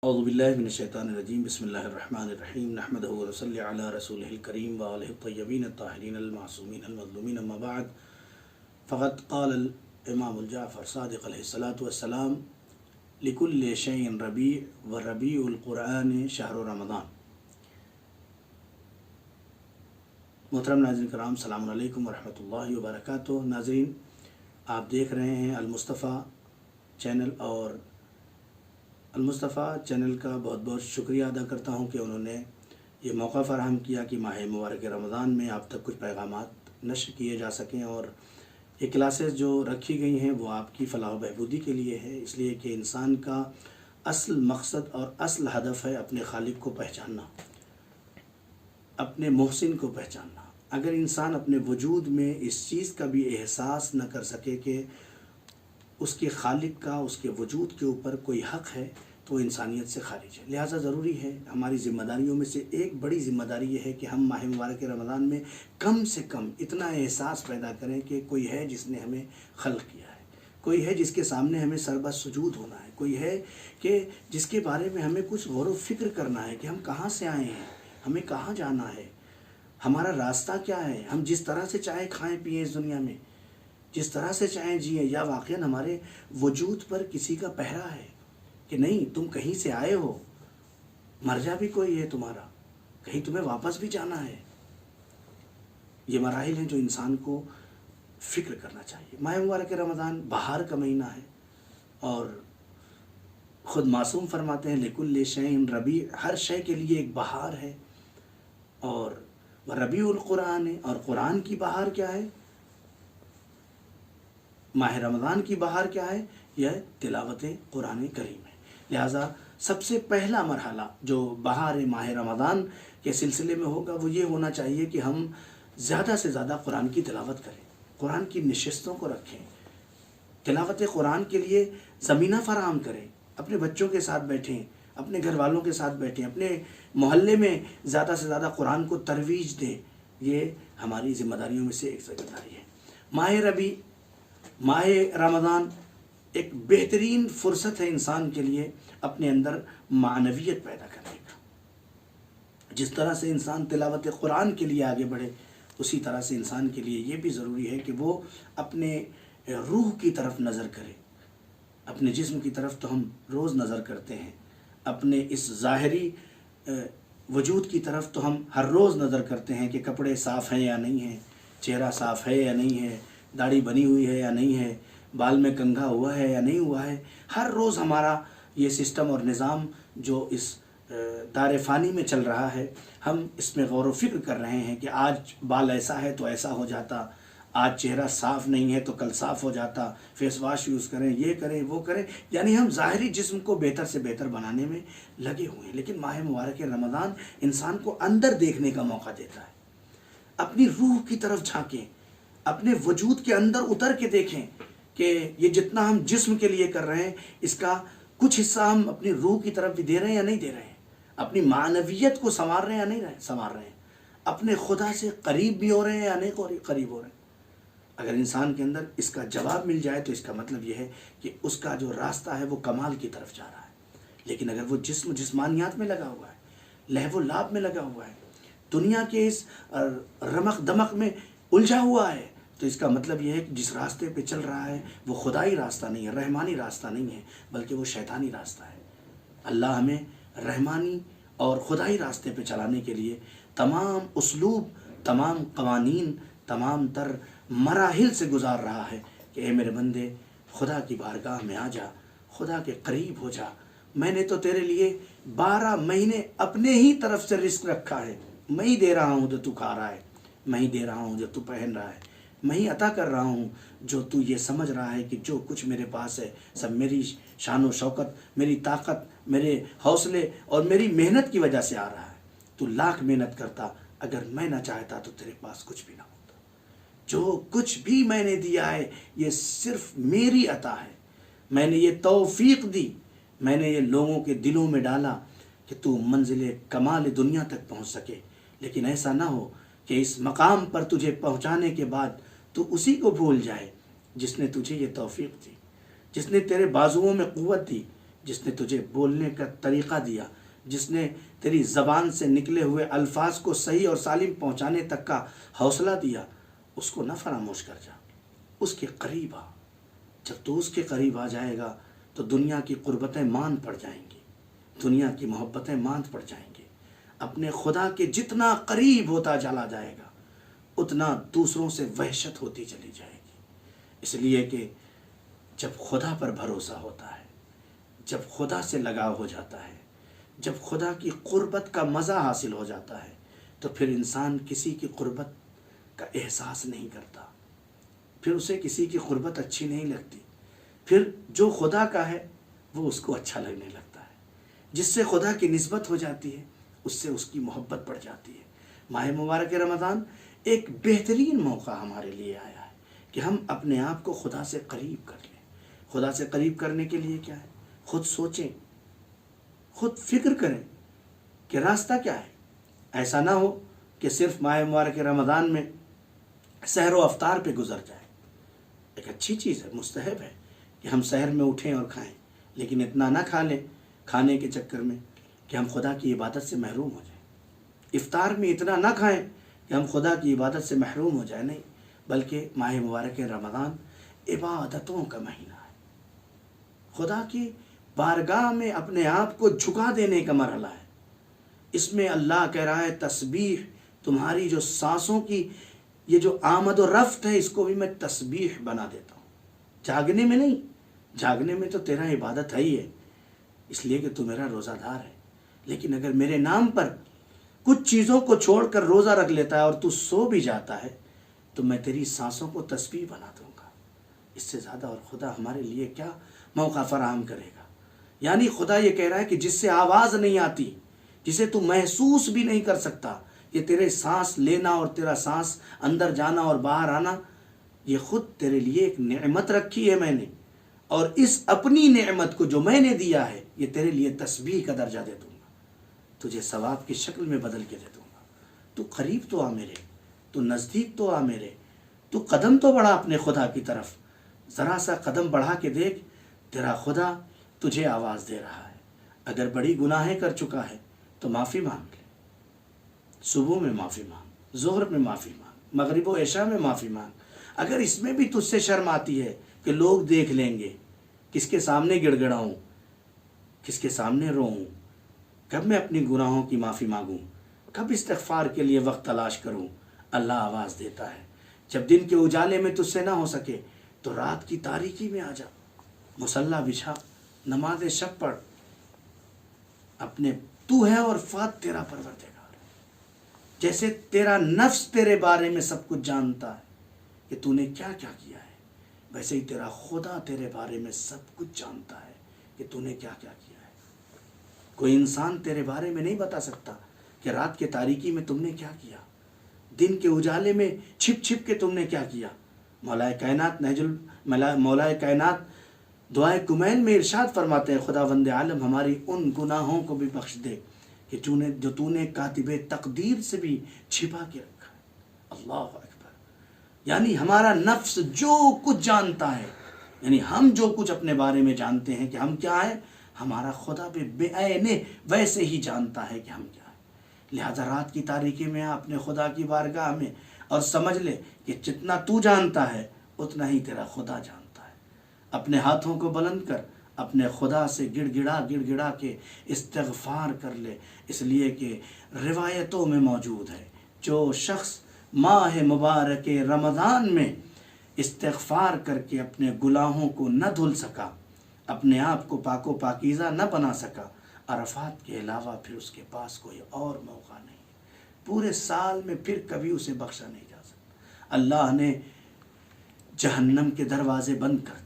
औज़ुबिल्लाहि मिनश्शैतानिर्रजीम बिस्मिल्लाहिर्रहमानिर्रहीम नहमदुहु व नसल्ली अला रसूलिहिल करीम व आलिहि त्तय्यबीन अत्ताहिरीन अल-मासूमीन अल-मज़लूमीन अम्मा बअद फ़क़द क़ाल इमामुल जाफ़र सादिक़ अलैहिस्सलातु वस्सलाम लिकुल्लि शैइन रबी व रबीउल क़ुरआन शहरु रमज़ान। मोहतरम नाज़रीन कराम, सलाम अलैकुम व रहमतुल्लाहि व बरकातुहू। नाज़रीन, आप देख रहे हैं अल-मुस्तफ़ा चैनल और अल-मुस्तफ़ा चैनल का बहुत बहुत शुक्रिया अदा करता हूँ कि उन्होंने ये मौका फ़राहम किया कि माह मुबारक रमज़ान में आप तक कुछ पैगामात नश्र किए जा सकें। और ये क्लासेस जो रखी गई हैं वो आपकी फ़लाह व बहबूदी के लिए है, इसलिए कि इंसान का असल मकसद और असल हदफ़ है अपने खालिक को पहचानना, अपने मोहसिन को पहचानना। अगर इंसान अपने वजूद में इस चीज़ का भी एहसास न कर सके कि उसके खालिक का उसके वजूद के ऊपर कोई हक़ है, तो इंसानियत से खारिज है। लिहाजा ज़रूरी है, हमारी ज़िम्मेदारियों में से एक बड़ी ज़िम्मेदारी ये है कि हम माह मुबारक रमज़ान में कम से कम इतना एहसास पैदा करें कि कोई है जिसने हमें खल्क़ किया है, कोई है जिसके सामने हमें सरबत सुजूद होना है, कोई है कि जिसके बारे में हमें कुछ गौर व फ़िक्र करना है कि हम कहाँ से आए हैं, हमें कहाँ जाना है, हमारा रास्ता क्या है। हम जिस तरह से चाहे खाएँ पिएँ इस दुनिया में, जिस तरह से चाहें जिए, या वाक़ईन हमारे वजूद पर किसी का पहरा है कि नहीं, तुम कहीं से आए हो, मर्जा भी कोई है तुम्हारा, कहीं तुम्हें वापस भी जाना है। ये मराहिल हैं जो इंसान को फ़िक्र करना चाहिए। माह मुबारक रमज़ान बहार का महीना है और ख़ुद मासूम फरमाते हैं लिकुल्लि शैइन रबी, हर शय के लिए एक बहार है। और रबीउल क़ुरआन है, और क़ुरान की बहार क्या है, माह रमज़ान की बहार क्या है, यह तिलावत कुरान करीम है। लिहाजा सबसे पहला मरहला जो बहार माह रमज़ान के सिलसिले में होगा वो ये होना चाहिए कि हम ज़्यादा से ज़्यादा कुरान की तिलावत करें, कुरान की नशिस्तों को रखें, तिलावत कुरान के लिए ज़मीना फ़राहम करें, अपने बच्चों के साथ बैठें, अपने घर वालों के साथ बैठें, अपने मोहल्ले में ज़्यादा से ज़्यादा कुरान को तरवीज दें। ये हमारी ज़िम्मेदारियों में से एक ज़िम्मेदारी है। माह रमज़ान एक बेहतरीन फ़ुर्सत है इंसान के लिए अपने अंदर मानवियत पैदा करने का। जिस तरह से इंसान तिलावत कुरान के लिए आगे बढ़े, उसी तरह से इंसान के लिए ये भी ज़रूरी है कि वो अपने रूह की तरफ नज़र करे। अपने जिस्म की तरफ तो हम रोज़ नज़र करते हैं, अपने इस ज़ाहिरी वजूद की तरफ तो हम हर रोज़ नज़र करते हैं कि कपड़े साफ़ हैं या नहीं हैं, चेहरा साफ़ है या नहीं है, दाढ़ी बनी हुई है या नहीं है, बाल में कंघा हुआ है या नहीं हुआ है। हर रोज़ हमारा ये सिस्टम और निज़ाम जो इस दार फ़ानी में चल रहा है, हम इसमें गौर व फ़िक्र कर रहे हैं कि आज बाल ऐसा है तो ऐसा हो जाता, आज चेहरा साफ़ नहीं है तो कल साफ़ हो जाता, फेस वाश यूज़ करें, ये करें वो करें, यानी हम ज़ाहिरी जिस्म को बेहतर से बेहतर बनाने में लगे हुए हैं। लेकिन माह मुबारक रमज़ान इंसान को अंदर देखने का मौका देता है। अपनी रूह की तरफ झाँकें, अपने वजूद के अंदर उतर के देखें कि ये जितना हम जिस्म के लिए कर रहे हैं, इसका कुछ हिस्सा हम अपनी रूह की तरफ भी दे रहे हैं या नहीं दे रहे हैं, अपनी मानवियत को संवार रहे हैं या नहीं संवार रहे हैं, अपने खुदा से करीब भी हो रहे हैं या नहीं करीब हो रहे हैं। अगर इंसान के अंदर इसका जवाब मिल जाए तो इसका मतलब यह है कि उसका जो रास्ता है वो कमाल की तरफ जा रहा है। लेकिन अगर वो जिस्मानियात में लगा हुआ है, लहव लाभ में लगा हुआ है, दुनिया के इस रमक दमक में उलझा हुआ है, तो इसका मतलब यह है कि जिस रास्ते पे चल रहा है वो खुदाई रास्ता नहीं है, रहमानी रास्ता नहीं है, बल्कि वो शैतानी रास्ता है। अल्लाह हमें रहमानी और खुदाई रास्ते पे चलाने के लिए तमाम उसलूब, तमाम कवानीन, तमाम तर मराहिल से गुजार रहा है कि ए मेरे बंदे, खुदा की बारगाह में आ जा, खुदा के करीब हो जा। मैंने तो तेरे लिए 12 महीने अपने ही तरफ से रिस्क रखा है, मैं ही दे रहा हूँ जो तू खा रहा है, मैं ही दे रहा हूँ जो तू पहन रहा है, मैं ही अता कर रहा हूँ जो तू ये समझ रहा है कि जो कुछ मेरे पास है सब मेरी शान व शौकत, मेरी ताकत, मेरे हौसले और मेरी मेहनत की वजह से आ रहा है। तू लाख मेहनत करता, अगर मैं ना चाहता तो तेरे पास कुछ भी ना होता। जो कुछ भी मैंने दिया है ये सिर्फ मेरी अता है, मैंने ये तौफीक दी, मैंने ये लोगों के दिलों में डाला कि तू मंजिल कमाल दुनिया तक पहुँच सके। लेकिन ऐसा ना हो कि इस मकाम पर तुझे पहुँचाने के बाद तू उसी को भूल जाए जिसने तुझे ये तौफीक दी, जिसने तेरे बाजुओं में क़ुव्वत दी जिसने तुझे बोलने का तरीक़ा दिया, जिसने तेरी ज़बान से निकले हुए अल्फाज को सही और सालिम पहुँचाने तक का हौसला दिया, उसको न फरामोश कर जा, उसके करीब आ। जब तू उसके करीब आ जाएगा तो दुनिया की कुर्बतें मान पड़ जाएंगी, दुनिया की मोहब्बतें मान पड़ जाएंगी। अपने खुदा के जितना करीब होता चला जाएगा उतना दूसरों से वहशत होती चली जाएगी। इसलिए कि जब खुदा पर भरोसा होता है, जब खुदा से लगाव हो जाता है, जब खुदा की कुर्बत का मज़ा हासिल हो जाता है, तो फिर इंसान किसी की कुर्बत का एहसास नहीं करता, फिर उसे किसी की कुर्बत अच्छी नहीं लगती। फिर जो खुदा का है वो उसको अच्छा लगने लगता है। जिससे खुदा की निस्बत हो जाती है उससे उसकी मोहब्बत बढ़ जाती है। माह मुबारक रमज़ान एक बेहतरीन मौका हमारे लिए आया है कि हम अपने आप को खुदा से करीब कर लें। खुदा से करीब करने के लिए क्या है, खुद सोचें, खुद फिक्र करें कि रास्ता क्या है। ऐसा ना हो कि सिर्फ माह मुबारक रमज़ान में सहर व अफ्तार पे गुजर जाए। एक अच्छी चीज़ है, मुस्तहब है कि हम सहर में उठें और खाएं, लेकिन इतना ना खा लें खाने के चक्कर में कि हम खुदा की इबादत से महरूम हो जाएं। इफ्तार में इतना ना खाएं कि हम खुदा की इबादत से महरूम हो जाए, नहीं, बल्कि माह मुबारक रमज़ान इबादतों का महीना है। खुदा की बारगाह में अपने आप को झुका देने का मरहला है। इसमें अल्लाह कह रहा है तस्बीह, तुम्हारी जो सांसों की ये जो आमद और रफ्त है इसको भी मैं तस्बीह बना देता हूँ। जागने में नहीं, जागने में तो तेरा इबादत है ही है, इसलिए कि तू मेरा रोज़ादार है। लेकिन अगर मेरे नाम पर कुछ चीज़ों को छोड़कर रोज़ा रख लेता है और तू सो भी जाता है तो मैं तेरी सांसों को तस्बीह बना दूंगा। इससे ज़्यादा और खुदा हमारे लिए क्या मौका फराहम करेगा। यानी खुदा ये कह रहा है कि जिससे आवाज़ नहीं आती, जिसे तू महसूस भी नहीं कर सकता, ये तेरे सांस लेना और तेरा सांस अंदर जाना और बाहर आना, ये खुद तेरे लिए एक नेमत रखी है मैंने, और इस अपनी नेमत को जो मैंने दिया है ये तेरे लिए तस्बीह का दर्जा दे दूंगा, तुझे सवाब की शक्ल में बदल के दे दूंगा। तू करीब तो आ मेरे, तू नज़दीक तो आ मेरे, तू कदम तो बढ़ा अपने खुदा की तरफ, ज़रा सा कदम बढ़ा के देख, तेरा खुदा तुझे आवाज़ दे रहा है। अगर बड़ी गुनाहें कर चुका है तो माफ़ी मांग ले, सुबह में माफ़ी मांग, ज़ोहर में माफ़ी मांग, मगरिब व इशा में माफ़ी मांग। अगर इसमें भी तुझसे शर्म आती है कि लोग देख लेंगे, किसके सामने गिड़गिड़ाऊँ, किसके सामने रोऊँ, कब मैं अपनी गुनाहों की माफ़ी मांगूँ, कब इस्तिग़फ़ार के लिए वक्त तलाश करूँ, अल्लाह आवाज़ देता है। जब दिन के उजाले में तुझसे ना हो सके तो रात की तारीकी में आ जा, मुसल्ला बिछा, नमाज शब पढ़, अपने तू है और फात तेरा परवरदिगार। जैसे तेरा नफ्स तेरे बारे में सब कुछ जानता है कि तूने क्या क्या किया है, वैसे ही तेरा खुदा तेरे बारे में सब कुछ जानता है कि तूने क्या क्या किया है। कोई इंसान तेरे बारे में नहीं बता सकता कि रात के तारीकी में तुमने क्या किया, दिन के उजाले में छिप छिप के तुमने क्या किया। मौलाए कायनात दुआए कुमैल में इरशाद फरमाते हैं, खुदावंद आलम हमारी उन गुनाहों को भी बख्श दे कि जो तूने कातिबे तकदीर से भी छिपा के रखा है। अल्लाह अकबर। यानी हमारा नफ्स जो कुछ जानता है, यानी हम जो कुछ अपने बारे में जानते हैं कि हम क्या है, हमारा खुदा भी बेऐने वैसे ही जानता है कि हम क्या है। लिहाजा रात की तारीकी में अपने खुदा की बारगाह में और समझ ले कि जितना तू जानता है उतना ही तेरा खुदा जानता है। अपने हाथों को बुलंद कर, अपने खुदा से गिड़गिड़ा के इस्तिग़फ़ार कर ले, इसलिए कि रिवायतों में मौजूद है जो शख्स माह मुबारक रमज़ान में इस्तिग़फ़ार करके अपने गुनाहों को न धुल सका, अपने आप को पाको पाकीज़ा न बना सका, अरफ़ात के अलावा फिर उसके पास कोई और मौका नहीं है। पूरे साल में फिर कभी उसे बख्शा नहीं जा सकता। अल्लाह ने जहन्नम के दरवाज़े बंद कर दिए,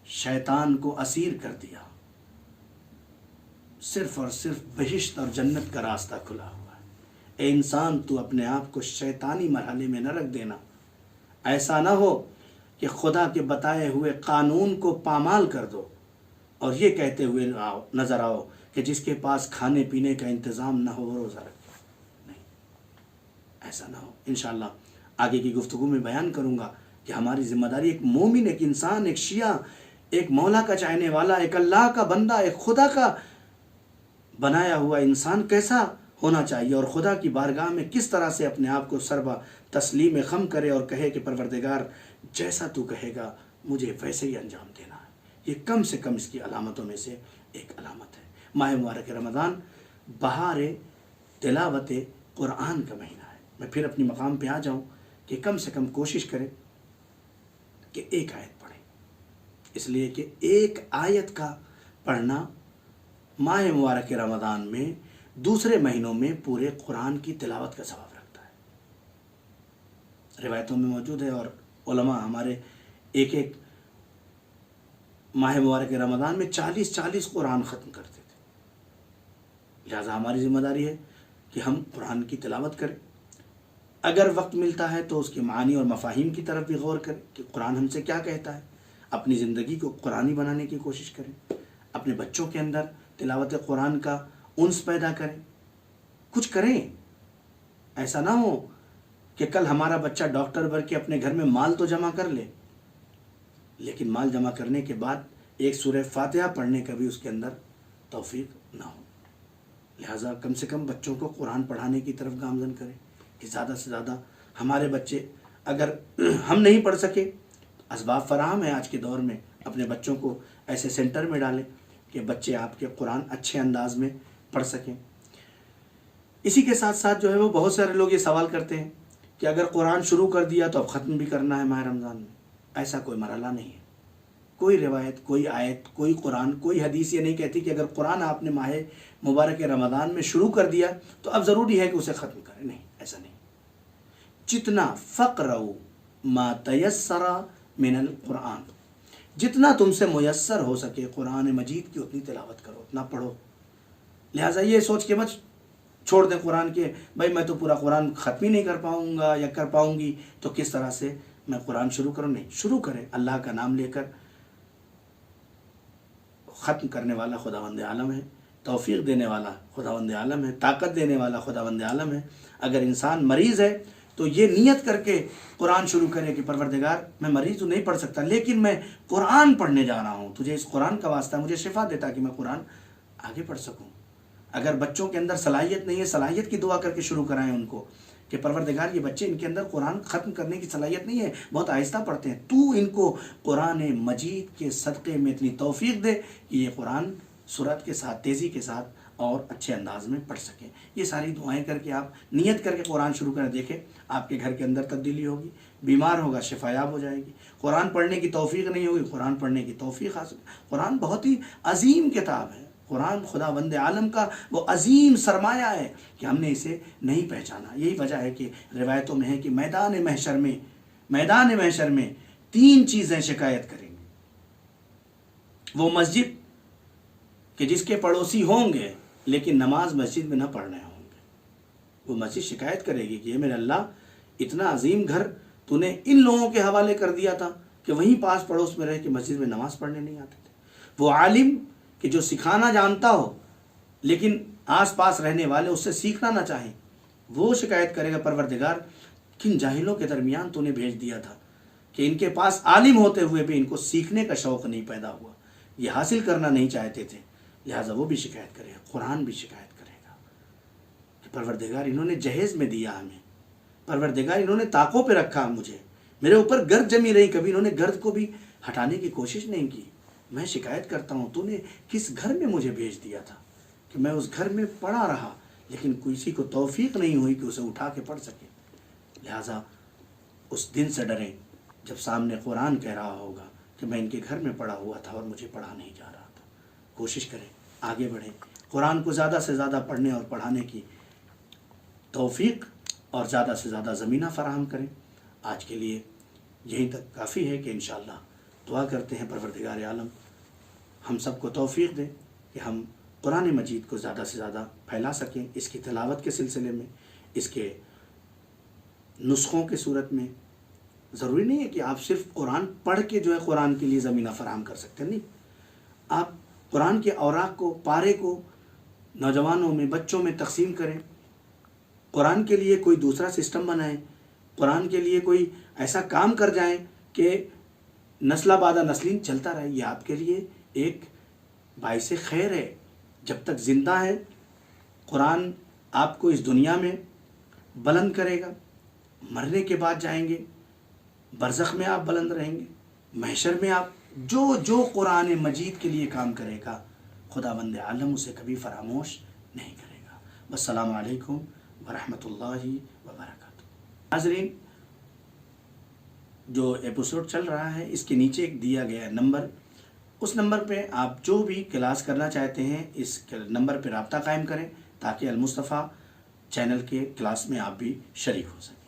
शैतान को असीर कर दिया, सिर्फ़ और सिर्फ बहिश्त और जन्नत का रास्ता खुला हुआ है। ए इंसान, तू अपने आप को शैतानी मरहले में न रख देना। ऐसा ना हो कि खुदा के बताए हुए कानून को पामाल कर दो और ये कहते हुए नज़र आओ कि जिसके पास खाने पीने का इंतज़ाम ना हो वो रोज़ा रखे। नहीं, ऐसा ना हो। इंशाअल्लाह आगे की गुफ्तगू में बयान करूँगा कि हमारी ज़िम्मेदारी, एक मोमिन, एक इंसान, एक शिया एक मौला का चाहने वाला, एक अल्लाह का बंदा, एक खुदा का बनाया हुआ इंसान कैसा होना चाहिए और खुदा की बारगाह में किस तरह से अपने आप को सर्वा तस्लीम खम करे और कहे कि परवरदिगार जैसा तू कहेगा मुझे वैसे ही अंजाम देना है। ये कम से कम इसकी अलामतों में से एक अलामत है। माह मुबारक रमज़ान बहार तिलावत कुरान का महीना है। मैं फिर अपनी मकाम पे आ जाऊं कि कम से कम कोशिश करें कि एक आयत पढ़ें, इसलिए कि एक आयत का पढ़ना माह मुबारक रमज़ान में दूसरे महीनों में पूरे कुरान की तिलावत का सवाब रखता है। रिवायतों में मौजूद है और उलमा हमारे एक एक माह मुबारक रमज़ान में 40-40 कुरान ख़त्म करते थे। लिहाजा हमारी ज़िम्मेदारी है कि हम कुरान की तिलावत करें। अगर वक्त मिलता है तो उसके मानी और मफ़ाहिम की तरफ भी गौर करें कि कुरान हमसे क्या कहता है। अपनी ज़िंदगी को कुरानी बनाने की कोशिश करें। अपने बच्चों के अंदर तिलावत कुरान का उन्स पैदा करें। कुछ करें, ऐसा ना हो कि कल हमारा बच्चा डॉक्टर बन के अपने घर में माल तो जमा कर ले, लेकिन माल जमा करने के बाद एक सूरह फातिहा पढ़ने का भी उसके अंदर तौफीक ना हो। लिहाजा कम से कम बच्चों को कुरान पढ़ाने की तरफ गामजन करें कि ज़्यादा से ज़्यादा हमारे बच्चे, अगर हम नहीं पढ़ सके तो असबाब फराहम है आज के दौर में, अपने बच्चों को ऐसे सेंटर में डालें कि बच्चे आपके कुरान अच्छे अंदाज में पढ़ सकें। इसी के साथ साथ जो है वो बहुत सारे लोग ये सवाल करते हैं कि अगर कुरान शुरू कर दिया तो अब ख़त्म भी करना है माह रमज़ान में। ऐसा कोई मरहला नहीं है। कोई रिवायत, कोई आयत, कोई कुरान, कोई हदीस ये नहीं कहती कि अगर कुरान आपने माह मुबारक रमज़ान में शुरू कर दिया तो अब ज़रूरी है कि उसे ख़त्म करें। नहीं, ऐसा नहीं। जितना फ़क़रऊ मा तयस्सरा मिनल कुरान, जितना तुमसे मुयस्सर हो सके कुरान मजीद की उतनी तिलावत करो, उतना पढ़ो। लिहाजा ये सोच के मत छोड़ दें कुरान के, भाई मैं तो पूरा कुरान ख़त्म ही नहीं कर पाऊँगा या कर पाऊँगी तो किस तरह से मैं कुरान शुरू करूँ। नहीं, शुरू करें। अल्लाह का नाम लेकर। ख़त्म करने वाला खुदावंद आलम है, तौफीक देने वाला खुदावंद आलम है, ताकत देने वाला खुदावंद आलम है। अगर इंसान मरीज़ है तो ये नियत करके कुरान शुरू करे कि परवरदिगार मैं मरीज़ हूँ, नहीं पढ़ सकता, लेकिन मैं कुरान पढ़ने जा रहा हूँ, तुझे इस कुरान का वास्ता, मुझे शिफा दे ताकि मैं कुरान आगे पढ़ सकूँ। अगर बच्चों के अंदर सलाहियत नहीं है, सलाहियत की दुआ करके शुरू कराएं उनको कि परवरदिगार ये बच्चे, इनके अंदर कुरान ख़त्म करने की सलाहियत नहीं है, बहुत आहिस्ता पढ़ते हैं, तू इनको कुरान मजीद के सदक़े में इतनी तौफीक दे कि ये कुरान सुरत के साथ, तेज़ी के साथ और अच्छे अंदाज में पढ़ सकें। ये सारी दुआएं करके आप नियत करके कुरान शुरू कर देखें, आपके घर के अंदर तब्दीली होगी। बीमार होगा, शिफायाब हो जाएगी। कुरान पढ़ने की तौफीक नहीं होगी, कुरान पढ़ने की तौफीक हासिल। कुरान बहुत ही अजीम किताब है। कुरान खुदावंद आलम का वो अजीम सरमाया है कि हमने इसे नहीं पहचाना। यही वजह है कि रिवायतों में है कि मैदान महशर में 3 चीज़ें शिकायत करेंगी। वो मस्जिद कि जिसके पड़ोसी होंगे लेकिन नमाज मस्जिद में न पढ़ रहे होंगे, वो मस्जिद शिकायत करेगी कि ये मेरे अल्लाह, इतना अजीम घर तूने इन लोगों के हवाले कर दिया था कि वहीं पास पड़ोस में रह के मस्जिद में नमाज पढ़ने नहीं आते थे। वो आलिम कि जो सिखाना जानता हो लेकिन आस पास रहने वाले उससे सीखना ना चाहें, वो शिकायत करेगा परवरदिगार किन जाहिलों के दरमियान तूने भेज दिया था कि इनके पास आलिम होते हुए भी इनको सीखने का शौक़ नहीं पैदा हुआ, ये हासिल करना नहीं चाहते थे। लिहाजा वो भी शिकायत करेगा, कुरान भी शिकायत करेगा कि परवरदिगार इन्होंने जहेज़ में दिया हमें, परवरदिगार इन्होंने ताकों पे रखा मुझे, मेरे ऊपर गर्द जमी रही, कभी इन्होंने गर्द को भी हटाने की कोशिश नहीं की। मैं शिकायत करता हूँ तूने किस घर में मुझे भेज दिया था कि मैं उस घर में पड़ा रहा लेकिन किसी को तौफीक नहीं हुई कि उसे उठा के पढ़ सके। लिहाजा उस दिन से डरें जब सामने कुरान कह रहा होगा कि मैं इनके घर में पड़ा हुआ था और मुझे पढ़ा नहीं जा रहा था। कोशिश करें, आगे बढ़ें, कुरान को ज़्यादा से ज़्यादा पढ़ने और पढ़ाने की तौफीक और ज़्यादा से ज़्यादा ज़मीना फराहम करें। आज के लिए यहीं तक काफ़ी है कि इंशाअल्लाह दुआ करते हैं परवरदिगार आलम हम सबको तौफीक दें कि हम कुरान मजीद को ज़्यादा से ज़्यादा फैला सकें, इसकी तिलावत के सिलसिले में, इसके नुस्ख़ों के सूरत में। ज़रूरी नहीं है कि आप सिर्फ़ कुरान पढ़ के जो है कुरान के लिए ज़मीना फराहम कर सकते हैं, नहीं, आप कुरान के औराक को, पारे को नौजवानों में, बच्चों में तकसीम करें। कुरान के लिए कोई दूसरा सिस्टम बनाएं, कुरान के लिए कोई ऐसा काम कर जाएं कि नस्लाबादा नस्लीन चलता रहे। ये आपके लिए एक बाइसे खैर है। जब तक ज़िंदा है कुरान आपको इस दुनिया में बुलंद करेगा, मरने के बाद जाएंगे बरज़ख में आप बुलंद रहेंगे, महशर में आप जो जो कुरान मजीद के लिए काम करेगा खुदावंद आलम उसे कभी फरामोश नहीं करेगा। अस्सलामु अलैकुम वरहमतुल्लाहि वबरकातुहू। नाज़रीन, जो एपिसोड चल रहा है इसके नीचे एक दिया गया नंबर, उस नंबर पे आप जो भी क्लास करना चाहते हैं इस नंबर पे रब्ता कायम करें ताकि अल मुस्तफ़ा चैनल के क्लास में आप भी शरीक हो सकें।